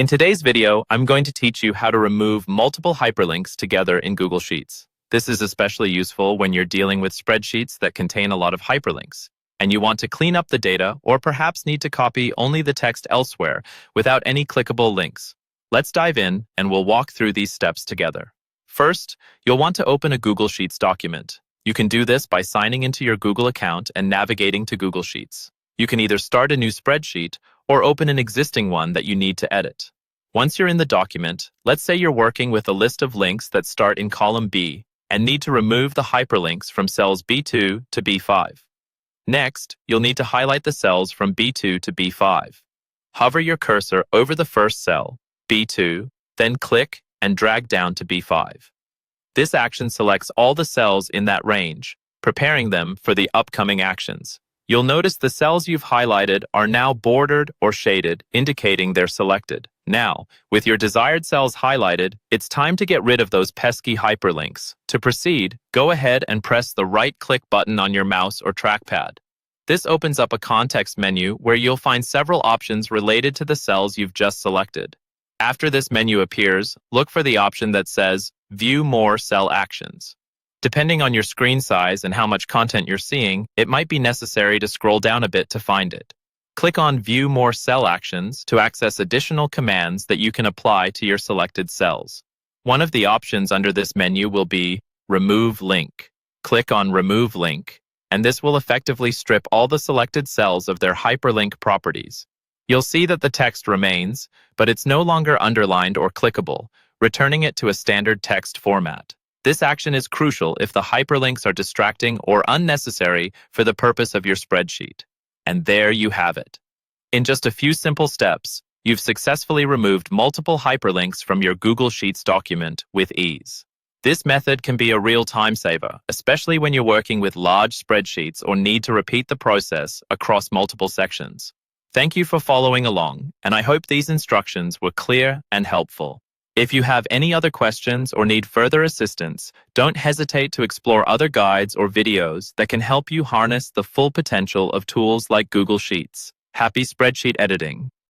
In today's video, I'm going to teach you how to remove multiple hyperlinks together in Google Sheets. This is especially useful when you're dealing with spreadsheets that contain a lot of hyperlinks, and you want to clean up the data or perhaps need to copy only the text elsewhere without any clickable links. Let's dive in and we'll walk through these steps together. First, you'll want to open a Google Sheets document. You can do this by signing into your Google account and navigating to Google Sheets. You can either start a new spreadsheet or open an existing one that you need to edit. Once you're in the document, let's say you're working with a list of links that start in column B and need to remove the hyperlinks from cells B2 to B5. Next, you'll need to highlight the cells from B2 to B5. Hover your cursor over the first cell, B2, then click and drag down to B5. This action selects all the cells in that range, preparing them for the upcoming actions. You'll notice the cells you've highlighted are now bordered or shaded, indicating they're selected. Now, with your desired cells highlighted, it's time to get rid of those pesky hyperlinks. To proceed, go ahead and press the right-click button on your mouse or trackpad. This opens up a context menu where you'll find several options related to the cells you've just selected. After this menu appears, look for the option that says View More Cell Actions. Depending on your screen size and how much content you're seeing, it might be necessary to scroll down a bit to find it. Click on View More Cell Actions to access additional commands that you can apply to your selected cells. One of the options under this menu will be Remove Link. Click on Remove Link, and this will effectively strip all the selected cells of their hyperlink properties. You'll see that the text remains, but it's no longer underlined or clickable, returning it to a standard text format. This action is crucial if the hyperlinks are distracting or unnecessary for the purpose of your spreadsheet. And there you have it. In just a few simple steps, you've successfully removed multiple hyperlinks from your Google Sheets document with ease. This method can be a real time saver, especially when you're working with large spreadsheets or need to repeat the process across multiple sections. Thank you for following along, and I hope these instructions were clear and helpful. If you have any other questions or need further assistance, don't hesitate to explore other guides or videos that can help you harness the full potential of tools like Google Sheets. Happy spreadsheet editing!